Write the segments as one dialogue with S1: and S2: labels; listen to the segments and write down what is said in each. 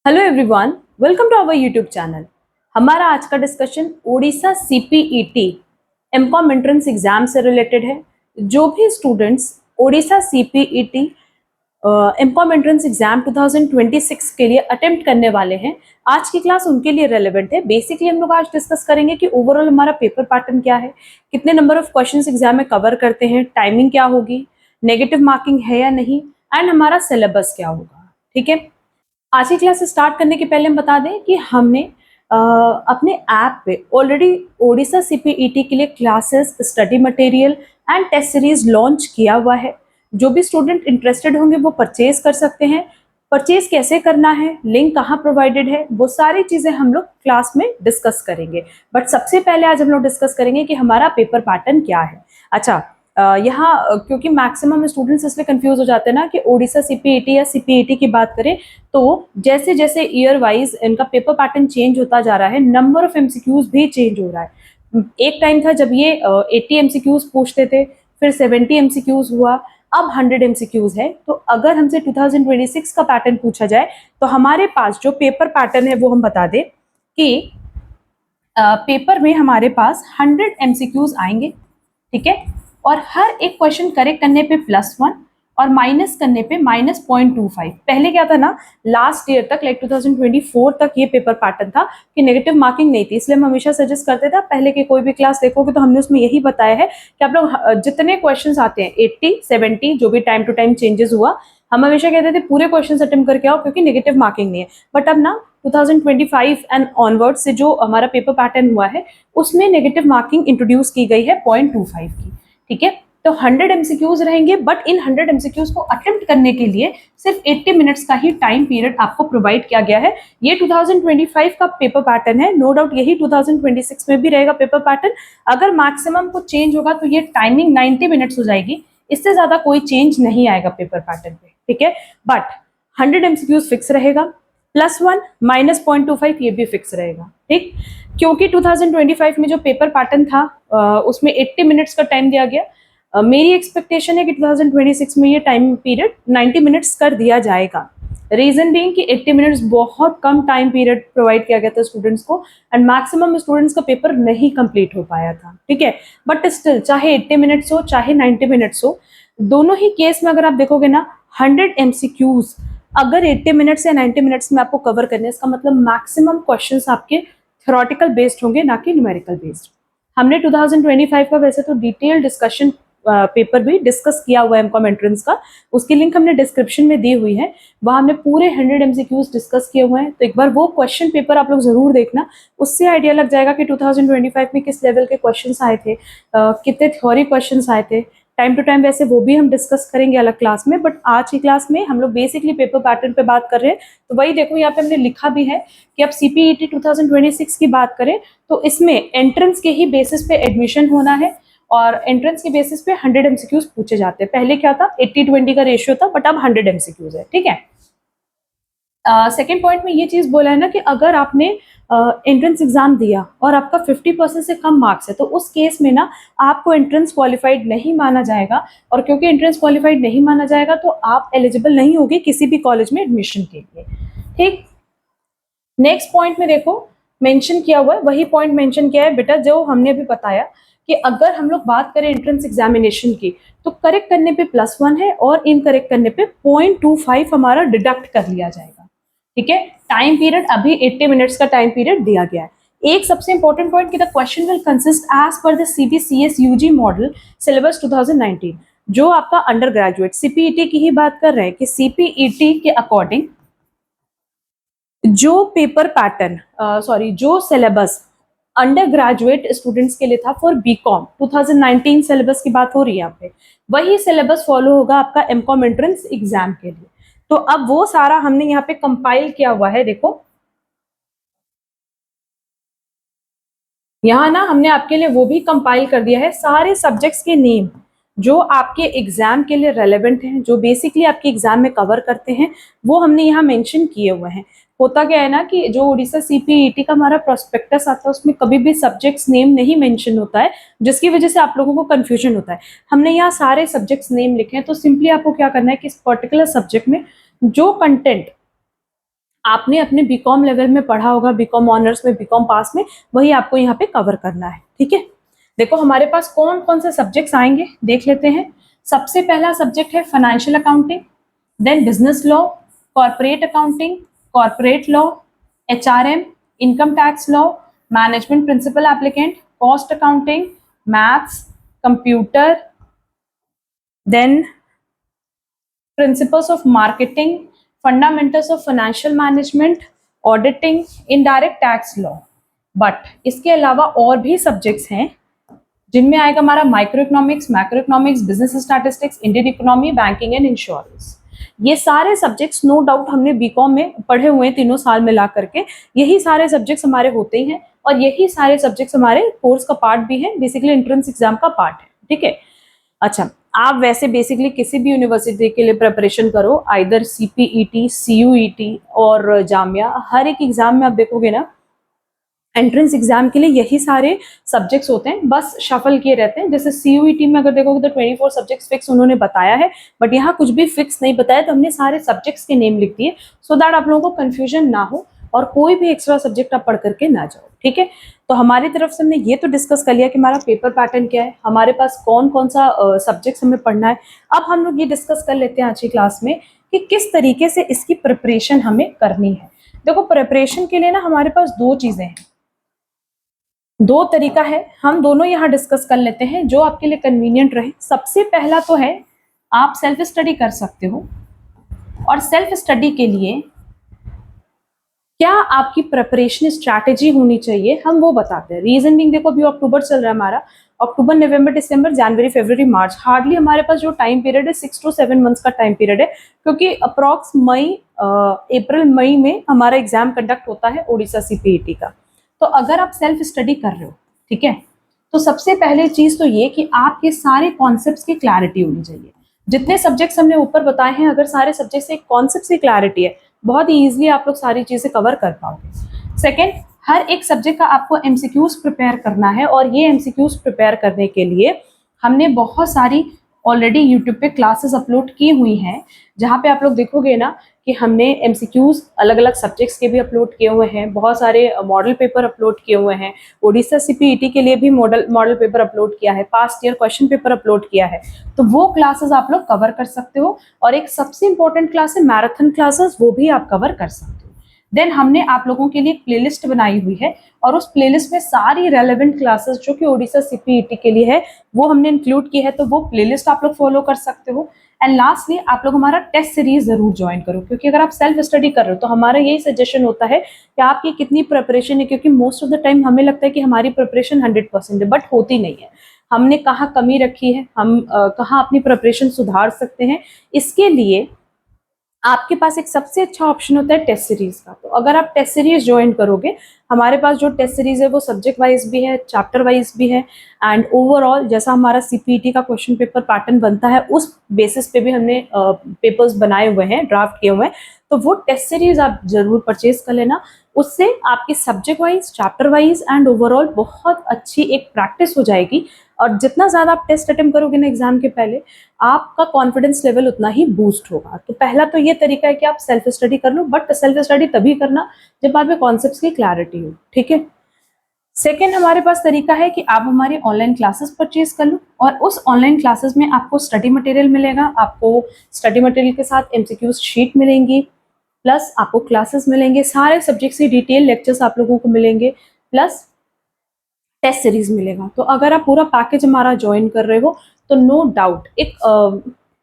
S1: Hello everyone, welcome to our YouTube channel. हमारा आज का discussion Odisha CPET MCom entrance exam से रिलेटेड है। जो भी students Odisha CPET MCom entrance exam 2026 के लिए अटेम्प्ट करने वाले हैं, आज की क्लास उनके लिए रेलेवेंट है। बेसिकली हम लोग आज डिस्कस करेंगे कि ओवरऑल हमारा पेपर पैटर्न क्या है, कितने नंबर ऑफ क्वेश्चंस एग्जाम में कवर करते हैं, टाइमिंग क्या होगी, नेगेटिव मार्किंग है या नहीं, एंड हमारा सिलेबस क्या होगा। ठीक है, आज की क्लास स्टार्ट करने के पहले हम बता दें कि हमने अपने ऐप पे ऑलरेडी ओडिशा सीपीईटी के लिए classes, study material and test series launch किया हुआ है। जो भी स्टूडेंट इंटरेस्टेड होंगे वो परचेज कर सकते हैं। परचेज कैसे करना है, लिंक कहाँ प्रोवाइडेड है, वो सारी चीज़ें हम लोग क्लास में डिस्कस करेंगे। बट सबसे पहले आज हम लोग डिस्कस करेंगे कि हमारा पेपर पैटर्न क्या है। अच्छा, यहाँ क्योंकि मैक्सिमम स्टूडेंट्स इसलिए कंफ्यूज हो जाते हैं ना कि ओडिशा सीपीईटी या सीपीईटी की बात करें तो जैसे जैसे ईयर वाइज इनका पेपर पैटर्न चेंज होता जा रहा है, नंबर ऑफ एमसीक्यूज भी चेंज हो रहा है। एक टाइम था जब ये 80 एमसीक्यूज पूछते थे, फिर 70 एमसीक्यूज हुआ, अब 100 एमसीक्यूज है। तो अगर हमसे 2026 का पैटर्न पूछा जाए तो हमारे पास जो पेपर पैटर्न है वो हम बता दें कि पेपर में हमारे पास 100 एमसीक्यूज आएंगे। ठीक है, और हर एक क्वेश्चन करेक्ट करने पे +1 और माइनस करने पे -0.25। पहले क्या था ना, लास्ट ईयर तक लाइक 2024 तक ये पेपर पैटर्न था कि नेगेटिव मार्किंग नहीं थी। इसलिए हम हमेशा सजेस्ट करते थे, पहले की कोई भी क्लास देखोगे तो हमने उसमें यही बताया है कि आप लोग जितने क्वेश्चन आते हैं 80 70 जो भी टाइम टू टाइम चेंजेस हुआ, हम हमेशा कहते थे पूरे क्वेश्चन अटेम्प्ट करके आओ क्योंकि नेगेटिव मार्किंग नहीं है। बट अब ना 2025 एंड ऑनवर्ड से जो हमारा पेपर पैटर्न हुआ है उसमें नेगेटिव मार्किंग इंट्रोड्यूस की गई है 0.25 की। ठीक है, तो 100 एमसीक्यूज रहेंगे, बट इन 100 एमसीक्यूज को अटेम्प्ट करने के लिए सिर्फ 80 मिनट्स का ही टाइम पीरियड आपको प्रोवाइड किया गया है। ये 2025 का पेपर पैटर्न है, नो डाउट यही 2026 में भी रहेगा पेपर पैटर्न। अगर मैक्सिमम कुछ चेंज होगा तो ये टाइमिंग 90 मिनट्स हो जाएगी, इससे ज्यादा कोई चेंज नहीं आएगा पेपर पैटर्न पे। ठीक है, बट 100 एमसीक्यूज फिक्स रहेगा, +1 -0.25 ये भी फिक्स रहेगा। ठीक, क्योंकि 2025 में जो पेपर पैटर्न था उसमें 80 मिनट्स का टाइम दिया गया। मेरी एक्सपेक्टेशन है कि 2026 में ये टाइम पीरियड 90 मिनट्स कर दिया जाएगा। रीजन बीइंग कि 80 मिनट्स बहुत कम टाइम पीरियड प्रोवाइड किया गया था स्टूडेंट्स को, एंड मैक्सिमम स्टूडेंट्स का पेपर नहीं कंप्लीट हो पाया था। ठीक है, बट स्टिल चाहे 80 मिनट्स हो चाहे 90 मिनट्स हो, दोनों ही केस में अगर आप देखोगे ना 100 एमसीक्यूज अगर 80 मिनट्स या 90 मिनट्स में आपको कवर करने, इसका मतलब मैक्सिमम क्वेश्चंस आपके थ्योरेटिकल बेस्ड होंगे, ना कि न्यूमेरिकल बेस्ड। हमने 2025 का वैसे तो डिटेल डिस्कशन पेपर भी डिस्कस किया हुआ है एमकॉम एंट्रेंस का, उसकी लिंक हमने डिस्क्रिप्शन में दी हुई है। वहां हमने पूरे 100 एमसीक्यूज डिस्कस किए हुए हैं, तो एक बार वो क्वेश्चन पेपर आप लोग जरूर देखना, उससे आइडिया लग जाएगा कि 2025 में किस लेवल के क्वेश्चंस आए थे, कितने थ्योरी क्वेश्चंस आए थे। टाइम टू टाइम वैसे वो भी हम डिस्कस करेंगे अलग क्लास में, बट आज की क्लास में हम लोग बेसिकली पेपर पैटर्न पे बात कर रहे हैं। तो वही देखो, यहाँ पे हमने लिखा भी है कि अब सीपीईटी 2026 की बात करें तो इसमें एंट्रेंस के ही बेसिस पे एडमिशन होना है, और एंट्रेंस के बेसिस पे 100 एमसीक्यूज पूछे जाते हैं। पहले क्या था, 80-20 का रेशियो था, बट अब 100 एमसीक्यूज है। ठीक है, सेकेंड पॉइंट में ये चीज बोला है ना कि अगर आपने एंट्रेंस एग्जाम दिया और आपका 50% से कम मार्क्स है तो उस केस में ना आपको एंट्रेंस क्वालिफाइड नहीं माना जाएगा, और क्योंकि एंट्रेंस क्वालिफाइड नहीं माना जाएगा तो आप एलिजिबल नहीं होगे किसी भी कॉलेज में एडमिशन के लिए। ठीक, नेक्स्ट पॉइंट में देखो मेंशन किया हुआ है, वही पॉइंट मेंशन किया है बेटा जो हमने अभी बताया कि अगर हम लोग बात करें एंट्रेंस एग्जामिनेशन की तो करेक्ट करने पे +1 है और इनकरेक्ट करने पे 0.25 हमारा डिडक्ट कर लिया जाएगा। ठीक है, टाइम पीरियड अभी 80 मिनट्स का टाइम पीरियड दिया गया है। एक सबसे इंपॉर्टेंट पॉइंट कि the question will consist as per the CBCS UG model syllabus 2019। जो आपका अंडर ग्रेजुएट सीपीईटी की ही बात कर रहे हैं कि सीपीईटी के अकॉर्डिंग जो पेपर पैटर्न जो सिलेबस अंडर ग्रेजुएट स्टूडेंट्स के लिए था फॉर बीकॉम 2019 सिलेबस की बात हो रही है यहाँ पे, वही सिलेबस फॉलो होगा आपका एमकॉम एंट्रेंस एग्जाम के लिए। तो अब वो सारा हमने यहाँ पे कंपाइल किया हुआ है। देखो यहाँ ना हमने आपके लिए वो भी कंपाइल कर दिया है, सारे सब्जेक्ट्स के नेम जो आपके एग्जाम के लिए रेलेवेंट हैं, जो बेसिकली आपके एग्जाम में कवर करते हैं, वो हमने यहाँ मेंशन किए हुए हैं। होता क्या है ना कि जो उड़ीसा सीपीईटी का हमारा प्रोस्पेक्टस आता है उसमें कभी भी सब्जेक्ट्स नेम नहीं मेंशन होता है, जिसकी वजह से आप लोगों को कंफ्यूजन होता है। हमने यहाँ सारे सब्जेक्ट्स नेम लिखे हैं, तो सिंपली आपको क्या करना है कि इस पर्टिकुलर सब्जेक्ट में जो कंटेंट आपने अपने बीकॉम लेवल में पढ़ा होगा, बीकॉम ऑनर्स में, बीकॉम पास में, वही आपको यहाँ पे कवर करना है। ठीक है, देखो हमारे पास कौन कौन से सब्जेक्ट्स आएंगे देख लेते हैं। सबसे पहला सब्जेक्ट है financial accounting, then business law, corporate accounting, corporate law, HRM, income tax law, management principle applicant, cost accounting, maths, computer, then principles of marketing, fundamentals of financial management, auditing, indirect tax law. But इसके अलावा और भी subjects हैं जिनमें आएगा हमारा microeconomics, macroeconomics, business statistics, Indian economy, banking and insurance. ये सारे सब्जेक्ट्स नो डाउट हमने बीकॉम में पढ़े हुए हैं, तीनों साल मिला करके यही सारे सब्जेक्ट्स हमारे होते ही हैं, और यही सारे सब्जेक्ट्स हमारे कोर्स का पार्ट भी है, बेसिकली एंट्रेंस एग्जाम का पार्ट है। ठीक है, अच्छा आप वैसे बेसिकली किसी भी यूनिवर्सिटी के लिए प्रिपरेशन करो, आइदर सीपीईटी, सीयूईटी और जामिया, हर एक एग्जाम में आप देखोगे ना एंट्रेंस एग्जाम के लिए यही सारे सब्जेक्ट्स होते हैं, बस शफल किए रहते हैं। जैसे सीयूईटी में अगर देखोगे तो 24 सब्जेक्ट्स फिक्स उन्होंने बताया है, बट यहाँ कुछ भी फिक्स नहीं बताया, तो हमने सारे सब्जेक्ट्स के नेम लिख दिए सो दैट आप लोगों को कंफ्यूजन ना हो और कोई भी एक्स्ट्रा सब्जेक्ट आप पढ़ करके ना जाओ। ठीक है, तो हमारी तरफ से हमने ये तो डिस्कस कर लिया कि हमारा पेपर पैटर्न क्या है, हमारे पास कौन कौन सा सब्जेक्ट्स हमें पढ़ना है। अब हम लोग ये डिस्कस कर लेते हैं आज की क्लास में कि किस तरीके से इसकी प्रिपरेशन हमें करनी है। देखो प्रिपरेशन के लिए ना हमारे पास दो चीजें हैं, दो तरीका है, हम दोनों यहाँ डिस्कस कर लेते हैं जो आपके लिए कन्वीनियंट रहे। सबसे पहला तो है आप सेल्फ स्टडी कर सकते हो, और सेल्फ स्टडी के लिए क्या आपकी प्रिपरेशन स्ट्रैटेजी होनी चाहिए हम वो बताते हैं। रीजन बिंग देखो अभी अक्टूबर चल रहा है हमारा, अक्टूबर, नवंबर, दिसंबर, जनवरी, फरवरी, मार्च, हार्डली हमारे पास जो टाइम पीरियड है 6 to 7 मंथ्स का टाइम पीरियड है, क्योंकि अप्रॉक्स अप्रैल मई में हमारा एग्जाम कंडक्ट होता है ओडिशा सीपीईटी का। तो अगर आप सेल्फ स्टडी कर रहे हो, ठीक है, तो सबसे पहले चीज तो ये कि आपके सारे कॉन्सेप्ट्स की क्लैरिटी होनी चाहिए। जितने सब्जेक्ट्स हमने ऊपर बताए हैं, अगर सारे सब्जेक्ट्स एक कॉन्सेप्ट की क्लैरिटी है, बहुत ईजिली आप लोग सारी चीजें कवर कर पाओगे। सेकेंड, हर एक सब्जेक्ट का आपको एमसीक्यूज प्रिपेयर करना है, और ये एमसीक्यूज प्रिपेयर करने के लिए हमने बहुत सारी ऑलरेडी यूट्यूब पे क्लासेस अपलोड की हुई हैं, जहाँ पे आप लोग देखोगे ना कि हमने एमसीक्यूज अलग अलग सब्जेक्ट्स के भी अपलोड किए हुए हैं, बहुत सारे मॉडल पेपर अपलोड किए हुए हैं, ओडिशा सीपीईटी के लिए भी मॉडल पेपर अपलोड किया है, past year question paper upload किया है, तो वो क्लासेस आप लोग कवर कर सकते हो। और एक सबसे इंपॉर्टेंट क्लास है मैराथन क्लासेस, वो भी आप कवर कर सकते हो। देन हमने आप लोगों के लिए एक प्लेलिस्ट बनाई हुई है, और उस प्लेलिस्ट में सारी रेलेवेंट क्लासेस जो कि ओडिशा सीपीईटी के लिए है वो हमने इंक्लूड की है, तो वो प्लेलिस्ट आप लोग फॉलो कर सकते हो। एंड लास्टली आप लोग हमारा टेस्ट सीरीज जरूर ज्वाइन करो, क्योंकि अगर आप सेल्फ स्टडी कर रहे हो तो हमारा यही सजेशन होता है कि आपकी कितनी प्रिपरेशन है, क्योंकि मोस्ट ऑफ द टाइम हमें लगता है कि हमारी प्रिपरेशन 100% है, बट होती नहीं है। हमने कहाँ कमी रखी है, हम कहाँ अपनी प्रिपरेशन सुधार सकते हैं, इसके लिए आपके पास एक सबसे अच्छा ऑप्शन होता है टेस्ट सीरीज का। तो अगर आप टेस्ट सीरीज ज्वाइन करोगे, हमारे पास जो टेस्ट सीरीज है वो सब्जेक्ट वाइज भी है, चैप्टर वाइज भी है, एंड ओवरऑल जैसा हमारा सीपीईटी का क्वेश्चन पेपर पैटर्न बनता है उस बेसिस पे भी हमने पेपर्स बनाए हुए हैं, ड्राफ्ट किए हुए हैं। तो वो टेस्ट सीरीज आप जरूर परचेज कर लेना, उससे आपकी subject wise, chapter wise and overall बहुत अच्छी एक प्रैक्टिस हो जाएगी। और जितना ज़्यादा आप टेस्ट अटेम्प्ट करोगे ना एग्जाम के पहले, आपका कॉन्फिडेंस लेवल उतना ही बूस्ट होगा। तो पहला तो ये तरीका है कि आप सेल्फ स्टडी कर लो, बट सेल्फ स्टडी तभी करना जब आप में कॉन्सेप्ट्स की क्लैरिटी हो। ठीक है, सेकेंड हमारे पास तरीका है कि आप हमारी ऑनलाइन क्लासेस परचेज कर लो, और उस ऑनलाइन क्लासेस में आपको स्टडी मटेरियल मिलेगा, आपको स्टडी मटेरियल के साथ एमसीक्यूज शीट मिलेंगी, प्लस आपको क्लासेस मिलेंगे, सारे सब्जेक्ट्स की डिटेल लेक्चर्स आप लोगों को मिलेंगे, प्लस टेस्ट सीरीज मिलेगा। तो अगर आप पूरा पैकेज हमारा ज्वाइन कर रहे हो तो नो डाउट एक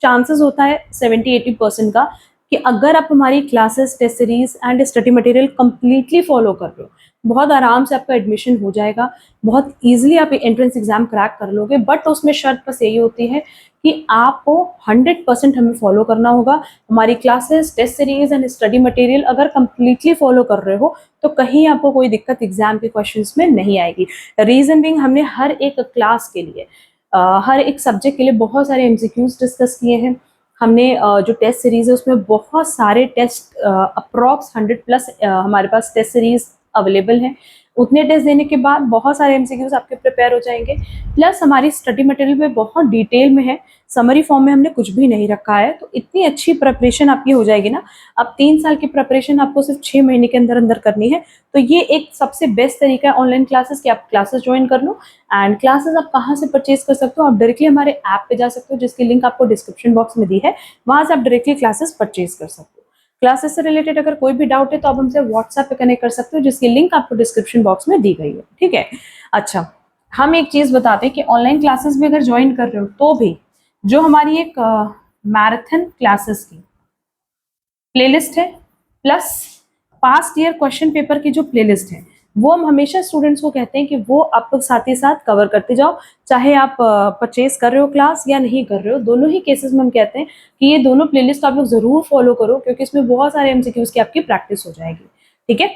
S1: चांसेस होता है 70-80% का कि अगर आप हमारी classes, test series and study material completely follow कर रहे हो, बहुत आराम से आपका एडमिशन हो जाएगा, बहुत इजीली आप एंट्रेंस एग्जाम क्रैक कर लोगे। बट उसमें शर्त बस यही होती है कि आपको 100% हमें फॉलो करना होगा। हमारी classes, test series and study material अगर कंप्लीटली फॉलो कर रहे हो तो कहीं आपको कोई दिक्कत एग्जाम के क्वेश्चंस में नहीं आएगी। रीजन बिंग हमने हर एक क्लास के लिए, हर एक सब्जेक्ट के लिए बहुत सारे एमसीक्यूज डिस्कस किए हैं। हमने जो टेस्ट सीरीज है उसमें बहुत सारे टेस्ट, अप्रॉक्स 100+ हमारे पास टेस्ट सीरीज अवेलेबल हैं। उतने टेस्ट देने के बाद बहुत सारे एमसीक्यूज आपके प्रिपेयर हो जाएंगे। प्लस हमारी स्टडी मटेरियल में बहुत डिटेल में है, समरी फॉर्म में हमने कुछ भी नहीं रखा है, तो इतनी अच्छी प्रिपरेशन आपकी हो जाएगी ना। अब 3 साल की प्रिपरेशन आपको सिर्फ 6 महीने के अंदर अंदर करनी है। तो ये एक सबसे बेस्ट तरीका है ऑनलाइन क्लासेस की, आप क्लासेस ज्वाइन कर लो। एंड क्लासेस आप कहाँ से परचेज कर सकते हो, आप डायरेक्टली हमारे ऐप पे जा सकते हो, जिसकी लिंक आपको डिस्क्रिप्शन बॉक्स में दी है, वहां से आप डायरेक्टली क्लासेस परचेज कर सकते हो। क्लासेस से रिलेटेड अगर कोई भी डाउट है तो आप हमसे व्हाट्सएप पे कनेक्ट कर सकते हो, जिसकी लिंक आपको डिस्क्रिप्शन बॉक्स में दी गई है, ठीक है। अच्छा, हम एक चीज बताते हैं कि ऑनलाइन क्लासेस भी अगर ज्वाइन कर रहे हो तो भी जो हमारी एक मैराथन क्लासेस की प्लेलिस्ट है, plus past year question paper की जो प्लेलिस्ट है, वो हम हमेशा स्टूडेंट्स को कहते हैं कि वो आप लोग साथ ही साथ कवर करते जाओ, चाहे आप परचेज कर रहे हो क्लास या नहीं कर रहे हो। दोनों ही केसेस में हम कहते हैं कि ये दोनों प्लेलिस्ट आप लोग जरूर फॉलो करो, क्योंकि इसमें बहुत सारे एमसीक्यूज की आपकी प्रैक्टिस हो जाएगी, ठीक है।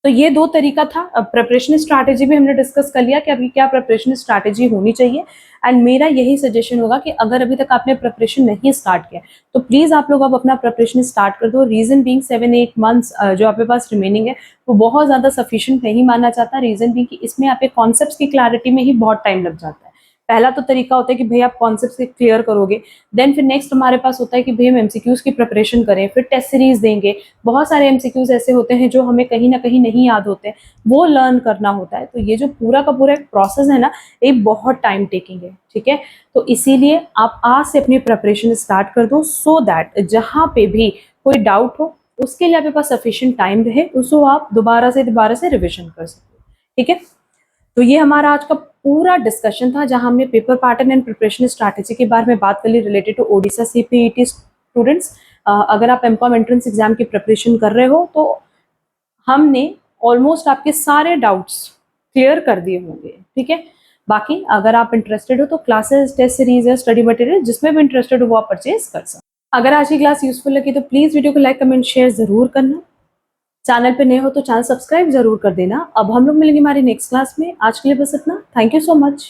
S1: तो ये 2 तरीका था। अब प्रिपरेशन स्ट्रैटेजी भी हमने डिस्कस कर लिया कि अभी क्या प्रिपरेशन स्ट्रैटेजी होनी चाहिए। एंड मेरा यही सजेशन होगा कि अगर अभी तक आपने प्रिपरेशन नहीं स्टार्ट किया तो प्लीज आप लोग अब अपना प्रिपरेशन स्टार्ट कर दो। रीजन बीइंग 7-8 मंथ्स जो आपके पास रिमेनिंग है वो बहुत ज्यादा सफिशिएंट नहीं माना जाता। रीजन बीइंग कि इसमें आपके कॉन्सेप्ट्स की क्लैरिटी में ही बहुत टाइम लग जाता है। पहला तो तरीका होता है कि भाई आप कॉन्सेप्ट क्लियर करोगे, देन फिर नेक्स्ट हमारे पास होता है कि भाई हम एमसीक्यूज की प्रिपरेशन करें, फिर टेस्ट सीरीज देंगे। बहुत सारे एमसीक्यूज ऐसे होते हैं जो हमें कहीं ना कहीं नहीं याद होते, वो लर्न करना होता है। तो ये जो पूरा का पूरा एक प्रोसेस है ना, ये बहुत टाइम टेकिंग है, ठीक है। तो इसीलिए आप आज से अपनी प्रिपरेशन स्टार्ट कर दो, सो दैट जहाँ पे भी कोई डाउट हो उसके लिए आपके पास सफिशिएंट टाइम रहे, उसको आप दोबारा से रिविजन कर सको, ठीक है। तो ये हमारा आज का पूरा डिस्कशन था, जहां हमने paper pattern and preparation strategy के बारे में बात कर ली related to Odisha CPET students. अगर आप एमकॉम एंट्रेंस एग्जाम की प्रिपरेशन कर रहे हो तो हमने ऑलमोस्ट आपके सारे डाउट्स क्लियर कर दिए होंगे, ठीक है। बाकी अगर आप इंटरेस्टेड हो तो क्लासेस, टेस्ट सीरीज या स्टडी मटेरियल जिसमें भी इंटरेस्टेड हो वो आप परचेज कर सकते हो। अगर आज की क्लास यूजफुल लगी तो प्लीज वीडियो को लाइक, कमेंट, शेयर जरूर करना। चैनल पे नए हो तो चैनल सब्सक्राइब जरूर कर देना। अब हम लोग मिलेंगे हमारी नेक्स्ट क्लास में। आज के लिए बस इतना। Thank you so much.